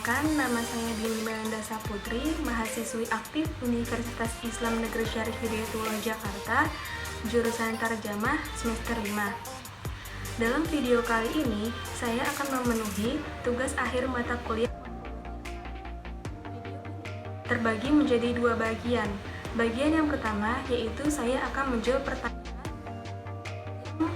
Perkenalkan, nama saya Dini Melinda Saputri, mahasiswi aktif Universitas Islam Negeri Syarif Hidayatullah Jakarta, jurusan Tarjamah semester 5. Dalam video kali ini, saya akan memenuhi tugas akhir mata kuliah terbagi menjadi dua bagian. Bagian yang pertama yaitu saya akan menjawab pertanyaan yang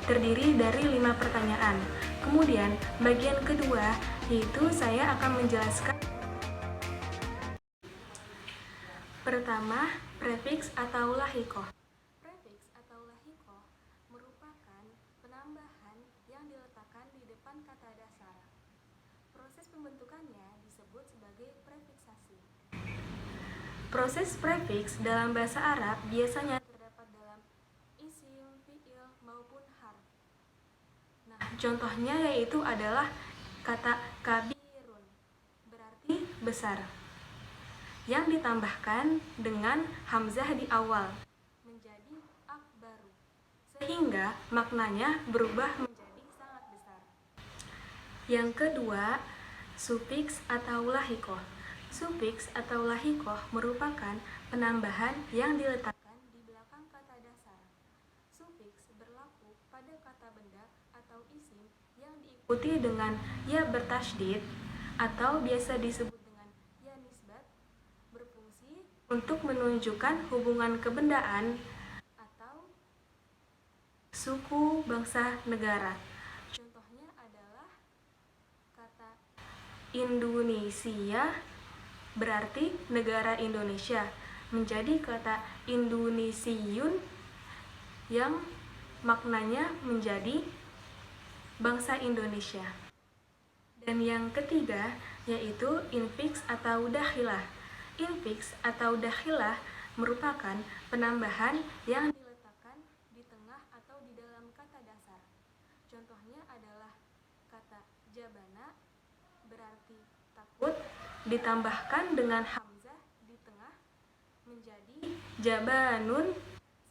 terdiri dari 5 pertanyaan. Kemudian bagian kedua yaitu saya akan menjelaskan pertama prefiks atau lahikoh. Prefiks atau lahikoh merupakan penambahan yang diletakkan di depan kata dasar. Proses pembentukannya disebut sebagai prefiksasi. Proses prefiks dalam bahasa Arab biasanya terdapat dalam isim, fi'il, maupun harf. Nah, contohnya yaitu adalah kata kabirun, berarti besar, yang ditambahkan dengan hamzah di awal menjadi akbaru, sehingga maknanya berubah menjadi sangat besar. Yang kedua, sufiks atau lahikoh. Sufiks atau lahikoh merupakan penambahan yang diletakkan di belakang kata dasar. Sufiks berlaku pada kata benda atau isim yang diikuti dengan ya bertasydid atau biasa disebut dengan ya nisbat, berfungsi untuk menunjukkan hubungan kebendaan atau suku, bangsa, negara. Contohnya adalah kata Indonesia berarti negara Indonesia menjadi kata Indonesiun yang maknanya menjadi bangsa Indonesia. Dan yang ketiga yaitu infiks atau dakhilah. Infiks atau dakhilah merupakan penambahan yang diletakkan di tengah atau di dalam kata dasar. Contohnya adalah kata jabana berarti takut ditambahkan dengan hamzah di tengah menjadi jabanun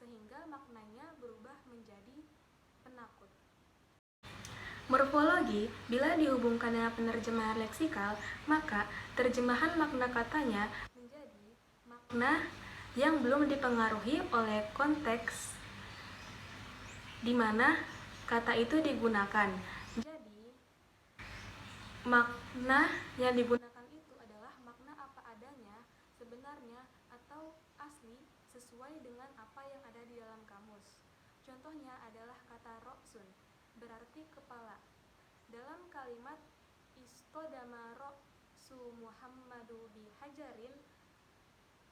sehingga maknanya berubah menjadi penakut. Morfologi bila dihubungkan dengan penerjemahan leksikal, maka terjemahan makna katanya menjadi makna yang belum dipengaruhi oleh konteks di mana kata itu digunakan. Jadi, makna yang digunakan itu adalah makna apa adanya, sebenarnya atau asli sesuai dengan apa yang ada di dalam kamus. Contohnya adalah kata roksun, berarti kepala. Dalam kalimat istodama roksu Muhammadu bihajarin,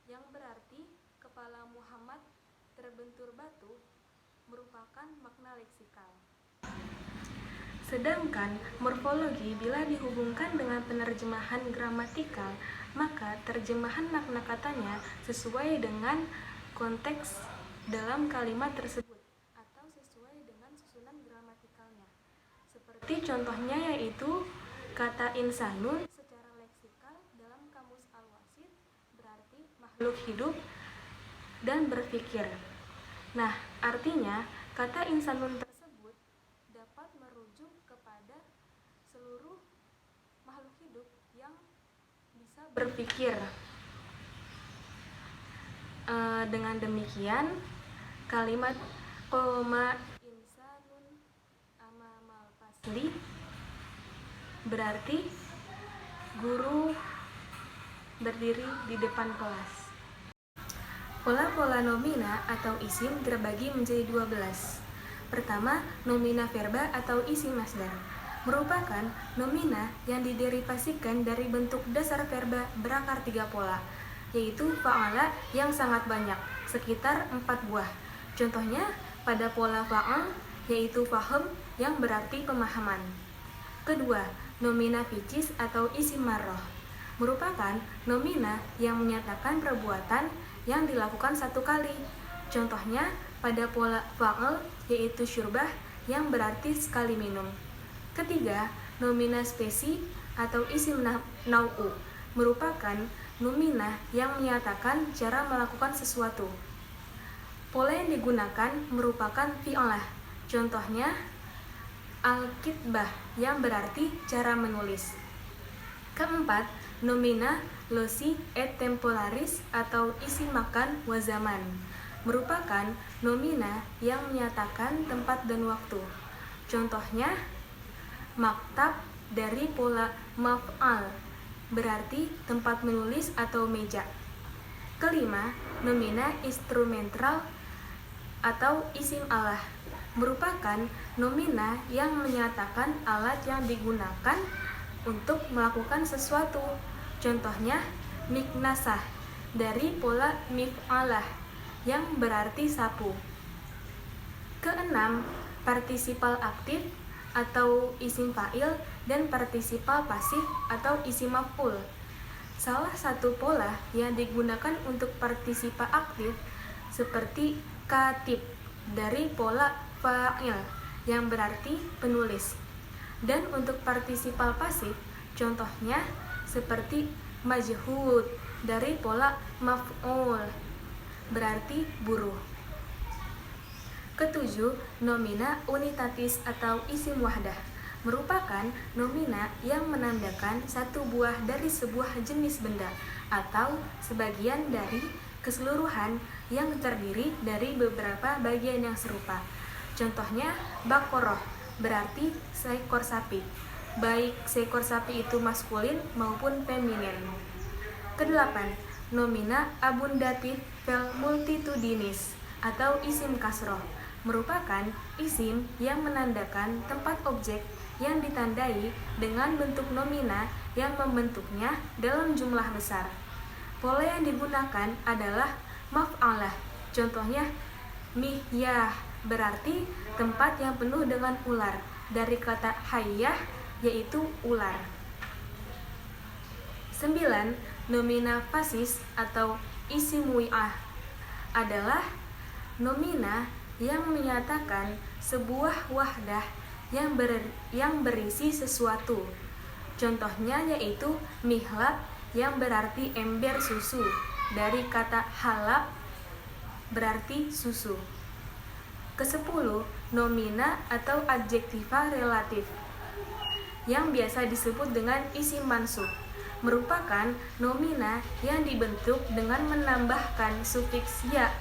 yang berarti kepala Muhammad terbentur batu, merupakan makna leksikal. Sedangkan morfologi bila dihubungkan dengan penerjemahan gramatikal, maka terjemahan makna katanya sesuai dengan konteks dalam kalimat tersebut atau sesuai dengan susunan gramatikalnya. Seperti contohnya yaitu kata insanun secara leksikal dalam kamus Al-Wasit berarti makhluk hidup dan berpikir. Nah, artinya kata insanun tersebut dapat merujuk kepada seluruh makhluk hidup yang bisa berpikir. Dengan demikian, kalimat qoma insanun amamal fasli berarti guru berdiri di depan kelas. Pola-pola nomina atau isim terbagi menjadi 12. Pertama, nomina verba atau isim masdar. Merupakan nomina yang diderivasikan dari bentuk dasar verba berakar 3 pola, yaitu fa'ala yang sangat banyak, sekitar 4 buah. Contohnya pada pola fa'al yaitu faham yang berarti pemahaman. Kedua, nomina ficis atau isim marroh. Merupakan nomina yang menyatakan perbuatan yang dilakukan satu kali. Contohnya pada pola fa'al yaitu syurbah yang berarti sekali minum. Ketiga, nomina spesi atau isim nau'u merupakan nomina yang menyatakan cara melakukan sesuatu. Pola yang digunakan merupakan fi'lah. Contohnya al-kitbah yang berarti cara menulis. Keempat, nomina loci et temporalis atau isim makan wa zaman, merupakan nomina yang menyatakan tempat dan waktu. Contohnya, maktab dari pola maf'al, berarti tempat menulis atau meja. Kelima, nomina instrumental atau isim alah, merupakan nomina yang menyatakan alat yang digunakan untuk melakukan sesuatu. Contohnya, miknasah dari pola mif'alah yang berarti sapu. Keenam, partisipal aktif atau isim fa'il dan partisipal pasif atau isim maf'ul. Salah satu pola yang digunakan untuk partisipa aktif seperti katib dari pola fa'il yang berarti penulis. Dan untuk partisipal pasif, contohnya seperti majhud dari pola maf'ul, berarti buruh. Ketujuh, nomina unitatis atau isim wahdah, merupakan nomina yang menandakan satu buah dari sebuah jenis benda atau sebagian dari keseluruhan yang terdiri dari beberapa bagian yang serupa. Contohnya, bakoroh berarti seekor sapi, baik seekor sapi itu maskulin maupun feminin. Kedelapan, nomina abundatif vel multitudinis atau isim kasroh, merupakan isim yang menandakan tempat objek yang ditandai dengan bentuk nomina yang membentuknya dalam jumlah besar. Pola yang digunakan adalah maf'alah. Contohnya, mihyah berarti tempat yang penuh dengan ular, dari kata hayyah yaitu ular. 9. Nomina fasis atau isim wi'ah adalah nomina yang menyatakan sebuah wahdah yang berisi sesuatu. Contohnya yaitu mihlab yang berarti ember susu, dari kata halab berarti susu. Ke-10, nomina atau adjektiva relatif yang biasa disebut dengan isim mansub, merupakan nomina yang dibentuk dengan menambahkan sufiks ya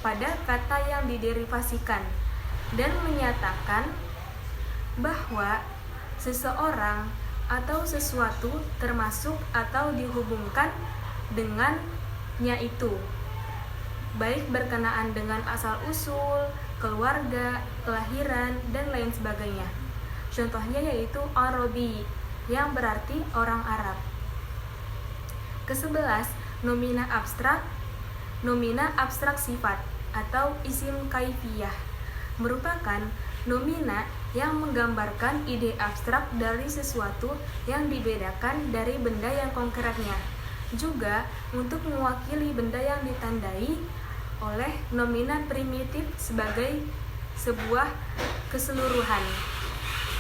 pada kata yang diderivasikan dan menyatakan bahwa seseorang atau sesuatu termasuk atau dihubungkan dengannya itu, baik berkenaan dengan asal-usul, keluarga, kelahiran, dan lain sebagainya. Contohnya yaitu Arabi, yang berarti orang Arab. Ke-11, nomina abstrak sifat atau isim kaifiyah, merupakan nomina yang menggambarkan ide abstrak dari sesuatu yang dibedakan dari benda yang konkretnya, juga untuk mewakili benda yang ditandai oleh nomina primitif sebagai sebuah keseluruhan.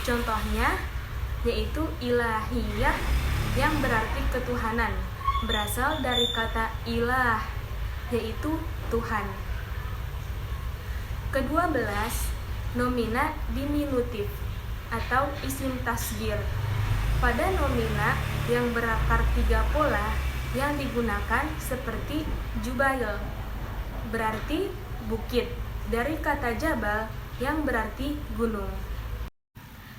Contohnya yaitu ilahiyah yang berarti ketuhanan, berasal dari kata ilah yaitu Tuhan. Ke-12, nomina diminutif atau isim tasghir. Pada nomina yang berakar 3 pola yang digunakan seperti jubail berarti bukit, dari kata jabal yang berarti gunung.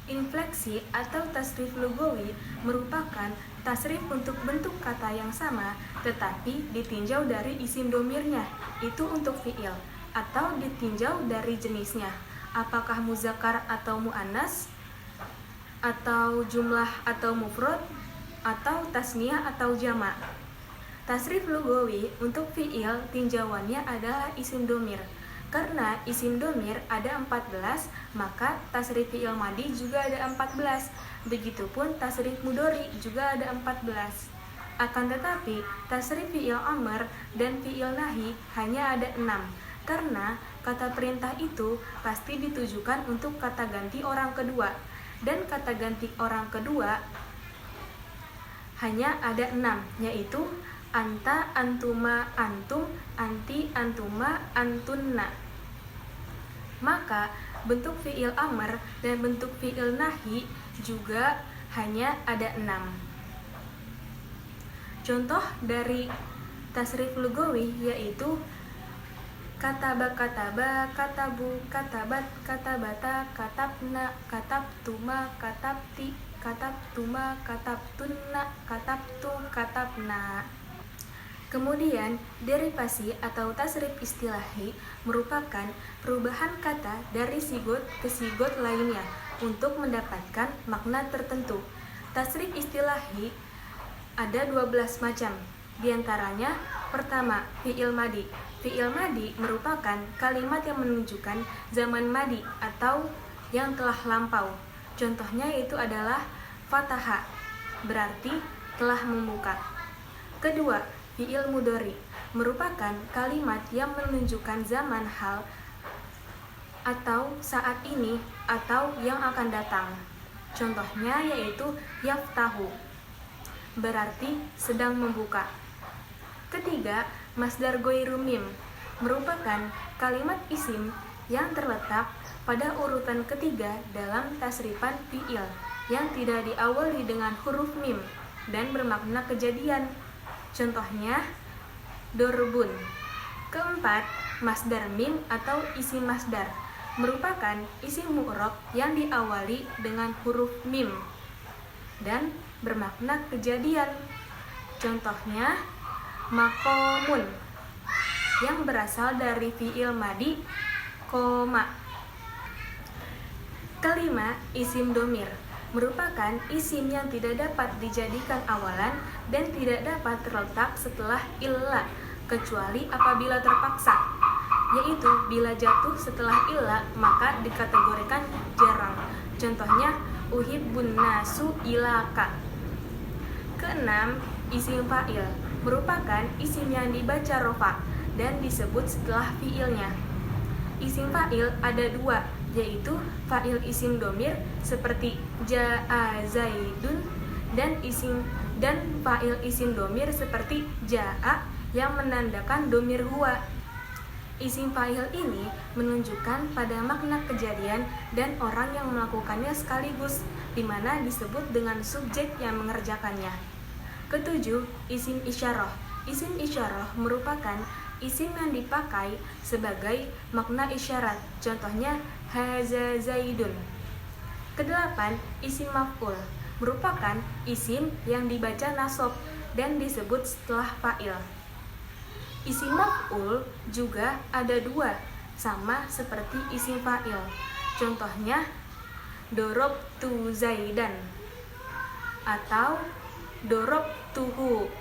Infleksi atau tasrif lugawi merupakan tasrif untuk bentuk kata yang sama tetapi ditinjau dari isim domirnya, itu untuk fi'il, atau ditinjau dari jenisnya, apakah muzakkar atau muannas, atau jumlah atau mufrad, atau tasniyah atau jamak. Tasrif lugawi untuk fi'il tinjauannya adalah isim domir. Karena isim domir ada 14, maka tasrif fi'il madi juga ada 14. Begitupun tasrif mudhari juga ada 14. Akan tetapi tasrif fi'il amr dan fi'il nahi hanya ada 6. Karena kata perintah itu pasti ditujukan untuk kata ganti orang kedua. Dan kata ganti orang kedua hanya ada 6, yaitu anta, antuma, antum, anti, antuma, antunna. Maka bentuk fi'il amr dan bentuk fi'il nahi juga hanya ada 6. Contoh dari tasrif lugawi yaitu kataba, katabu, katabat, katabata, katabna, katabtuma, katabti, katabtuma, katabtunna, katabtu, katabna. Kemudian, derivasi atau tasrif istilahi merupakan perubahan kata dari sigot ke sigot lainnya untuk mendapatkan makna tertentu. Tasrif istilahi ada 12 macam. Di antaranya, pertama, fi'il madi. Fi'il madi merupakan kalimat yang menunjukkan zaman madi atau yang telah lampau. Contohnya itu adalah fataha, berarti telah membuka. Kedua, fi'il mudhari merupakan kalimat yang menunjukkan zaman hal atau saat ini atau yang akan datang. Contohnya yaitu yaftahu, berarti sedang membuka. Ketiga, masdar ghairu mim merupakan kalimat isim yang terletak pada urutan ketiga dalam tasrifan fi'il yang tidak diawali dengan huruf mim dan bermakna kejadian. Contohnya dorbun. Keempat, masdar mim atau isim masdar merupakan isim mu'rab yang diawali dengan huruf mim dan bermakna kejadian. Contohnya maqamun yang berasal dari fi'il madi koma. Kelima, isim domir merupakan isim yang tidak dapat dijadikan awalan dan tidak dapat terletak setelah illa kecuali apabila terpaksa, yaitu bila jatuh setelah illa maka dikategorikan jarang. Contohnya uhibbun nasu ilaka. Keenam, isim fa'il merupakan isim yang dibaca rofa dan disebut setelah fi'ilnya. Isim fa'il ada dua, yaitu fa'il isim domir seperti ja'a zaidun dan fa'il isim domir seperti ja'a yang menandakan domir huwa. Isim fa'il ini menunjukkan pada makna kejadian dan orang yang melakukannya sekaligus, di mana disebut dengan subjek yang mengerjakannya. Ketujuh, isim isyarah. Isim isyarah merupakan isim yang dipakai sebagai makna isyarat. Contohnya haza zaidun. Kedelapan, isim maf'ul merupakan isim yang dibaca nasab dan disebut setelah fa'il. Isim maf'ul juga ada dua, sama seperti isim fa'il. Contohnya dorobtu zaidan atau dorobtuhu.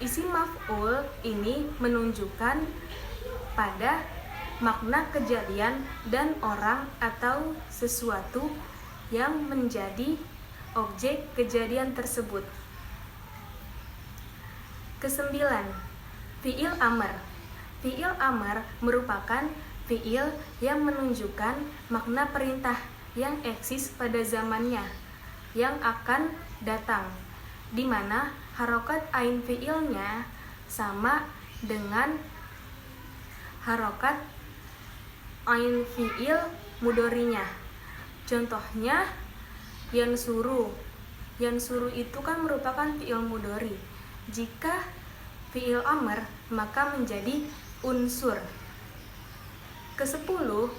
Isim maf'ul ini menunjukkan pada makna kejadian dan orang atau sesuatu yang menjadi objek kejadian tersebut. Kesembilan, fi'il amr. Fi'il amr merupakan fi'il yang menunjukkan makna perintah yang eksis pada zamannya yang akan datang, di mana harokat ain fi'ilnya sama dengan harokat ain fi'il mudhari'nya. Contohnya yansuru. Yansuru itu kan merupakan fi'il mudhari. Jika fi'il amr maka menjadi unsur. Kesepuluh,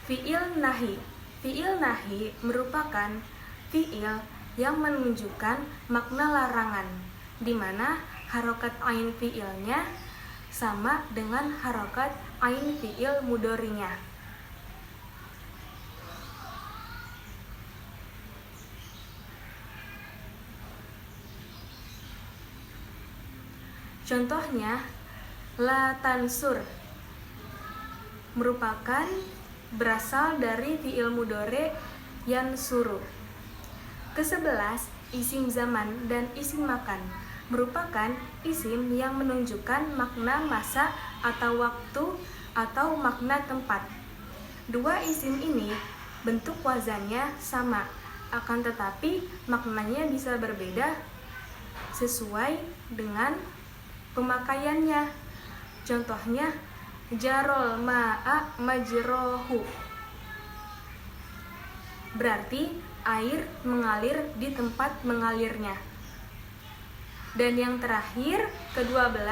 fi'il nahi. Fi'il nahi merupakan fi'il yang menunjukkan makna larangan, di mana harokat ain fi'ilnya sama dengan harokat ain fi'il mudhari'nya. Contohnya la tansur merupakan berasal dari fi'il mudhari' yansuru. Ke-11, isim zaman dan isim makan merupakan isim yang menunjukkan makna masa atau waktu atau makna tempat. Dua isim ini bentuk wazannya sama, akan tetapi maknanya bisa berbeda sesuai dengan pemakaiannya. Contohnya jarol ma'a majrohu, berarti air mengalir di tempat mengalirnya. Dan yang terakhir, ke-12,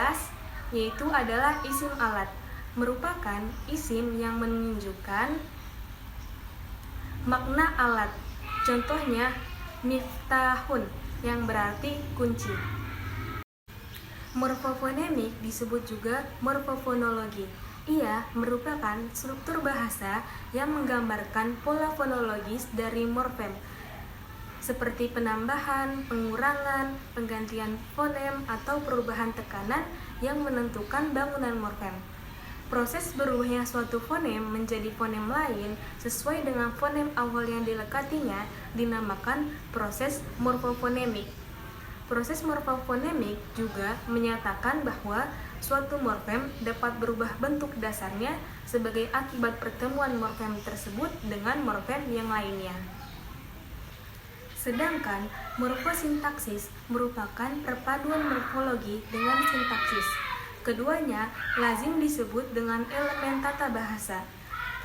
yaitu adalah isim alat, merupakan isim yang menunjukkan makna alat. Contohnya, miftahun, yang berarti kunci. Morfofonemik disebut juga morfofonologi. Ia merupakan struktur bahasa yang menggambarkan pola fonologis dari morfem, seperti penambahan, pengurangan, penggantian fonem, atau perubahan tekanan yang menentukan bangunan morfem. Proses berubahnya suatu fonem menjadi fonem lain sesuai dengan fonem awal yang dilekatinya dinamakan proses morfofonemik. Proses morfofonemik juga menyatakan bahwa suatu morfem dapat berubah bentuk dasarnya sebagai akibat pertemuan morfem tersebut dengan morfem yang lainnya. Sedangkan morfosintaksis merupakan perpaduan morfologi dengan sintaksis. Keduanya lazim disebut dengan elemen tata bahasa.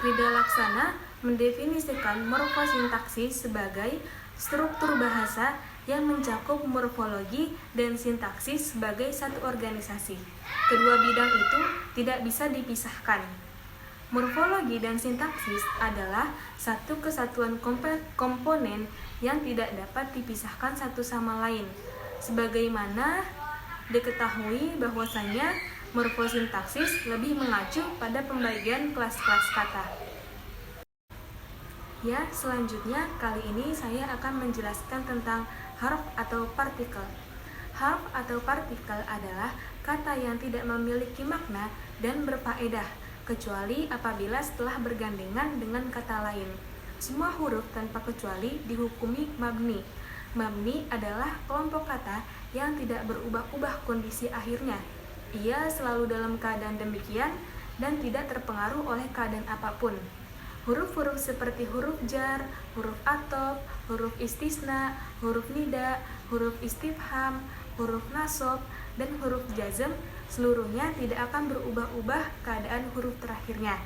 Frida Laksana mendefinisikan morfosintaksis sebagai struktur bahasa yang mencakup morfologi dan sintaksis sebagai satu organisasi. Kedua bidang itu tidak bisa dipisahkan. Morfologi dan sintaksis adalah satu kesatuan komponen yang tidak dapat dipisahkan satu sama lain. Sebagaimana diketahui bahwasanya morfosintaksis lebih mengacu pada pembagian kelas-kelas kata. Ya, selanjutnya kali ini saya akan menjelaskan tentang huruf atau partikel. Huruf atau partikel adalah kata yang tidak memiliki makna dan berfaedah, kecuali apabila setelah bergandengan dengan kata lain. Semua huruf tanpa kecuali dihukumi mabni. Mabni adalah kelompok kata yang tidak berubah-ubah kondisi akhirnya. Ia selalu dalam keadaan demikian dan tidak terpengaruh oleh keadaan apapun. Huruf-huruf seperti huruf jar, huruf athof, huruf istisna, huruf nida, huruf istifham, huruf nasab, dan huruf jazm seluruhnya tidak akan berubah-ubah keadaan huruf terakhirnya.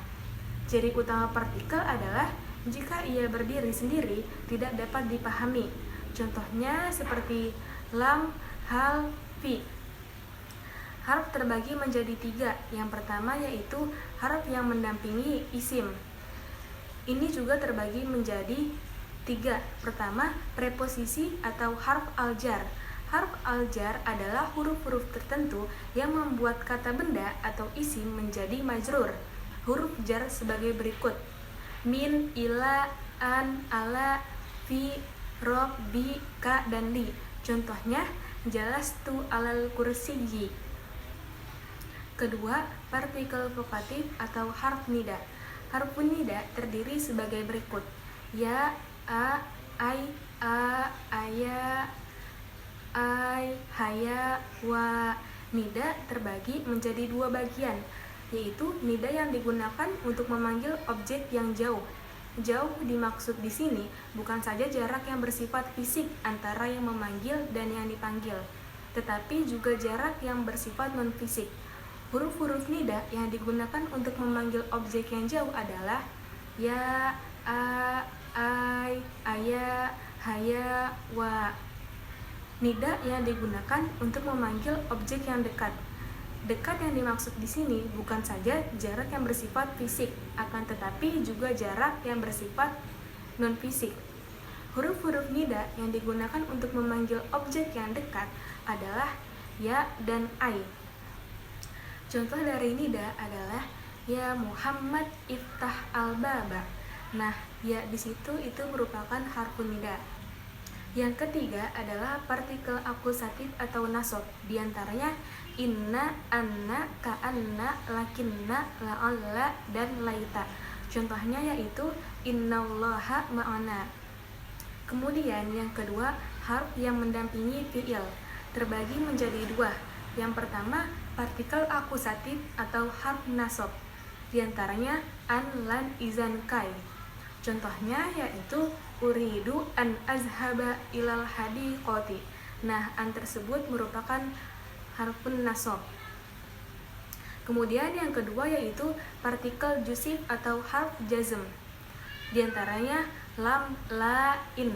Ciri utama partikel adalah jika ia berdiri sendiri tidak dapat dipahami. Contohnya seperti lam, hal, fi. Harf terbagi menjadi 3. Yang pertama yaitu harf yang mendampingi isim. Ini juga terbagi menjadi 3. Pertama, preposisi atau harf al-jar. Harf al-jar adalah huruf-huruf tertentu yang membuat kata benda atau isim menjadi majrur. Huruf jar sebagai berikut: min, ila, an, ala, fi, rob, bi, ka, dan li. Contohnya, jalastu alal kursiyyi. Kedua, partikel vokatif atau harf nida. Harf nida terdiri sebagai berikut: ya, a, ai, a, aya, ai, haya, wa. Nida terbagi menjadi 2 bagian, yaitu nida yang digunakan untuk memanggil objek yang jauh. Jauh dimaksud di sini bukan saja jarak yang bersifat fisik antara yang memanggil dan yang dipanggil, tetapi juga jarak yang bersifat non-fisik. Huruf-huruf nida yang digunakan untuk memanggil objek yang jauh adalah ya, a, ai, aya, haya, wa. Nida yang digunakan untuk memanggil objek yang dekat. Dekat yang dimaksud di sini bukan saja jarak yang bersifat fisik, akan tetapi juga jarak yang bersifat non-fisik. Huruf-huruf nida yang digunakan untuk memanggil objek yang dekat adalah ya dan ai. Contoh dari nida adalah ya Muhammad iftah al-baba. Nah, ya di situ itu merupakan harfun nida. Yang ketiga adalah partikel akusatif atau nasab. Di antaranya inna, anna, ka'anna, lakinna, la'alla, dan laita. Contohnya yaitu innallaha ma'ana. Kemudian yang kedua, harf yang mendampingi fi'il terbagi menjadi 2. Yang pertama, partikel akusatif atau harf nasab. Di antaranya an, lan, izan, kai. Contohnya yaitu uridu an azhaba ilal hadiqati. Nah, an tersebut merupakan harfun nasab. Kemudian yang kedua yaitu partikel jusif atau harf jazm. Di antaranya lam lain.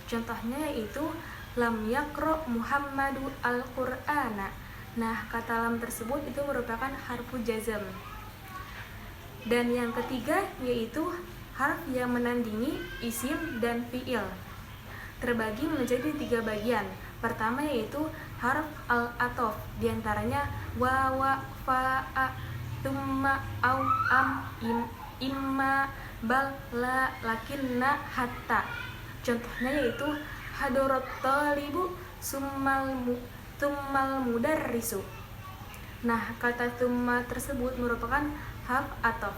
Contohnya yaitu lam yaqra Muhammadu al-Qur'ana. Nah, kata lam tersebut itu merupakan harfu jazm. Dan yang ketiga yaitu harf yang menandingi isim dan fiil. Terbagi menjadi 3 bagian. Pertama yaitu harf al-atof, diantaranya wa, fa, tumma, au, am, imma, bal, la, lakinna, hatta. Contohnya yaitu hadarat talibu summal mudarrisu. Nah, kata tumma tersebut merupakan harf atof.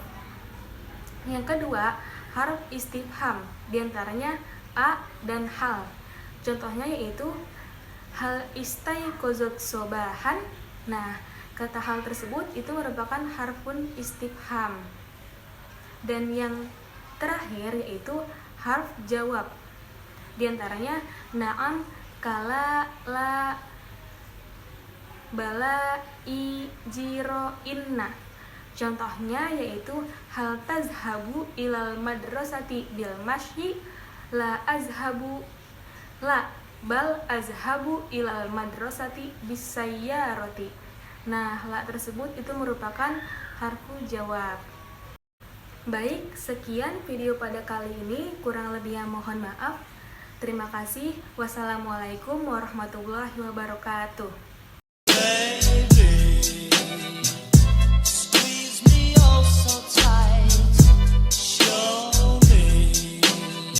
Yang kedua, harf istifham, diantaranya a dan hal. Contohnya yaitu hal istaiqozat sobahan. Nah, kata hal tersebut itu merupakan harfun istifham. Dan yang terakhir yaitu harf jawab, diantaranya na'am, kala, la, bala, jiro, inna. Contohnya yaitu hal tazhabu ilal madrasati bil masyi, la azhabu, la, bal azhabu ilal madrasati bis sayyarati. Nah, la tersebut itu merupakan harfu jawab. Baik, sekian video pada kali ini, kurang lebihnya mohon maaf. Terima kasih. Wassalamualaikum warahmatullahi wabarakatuh.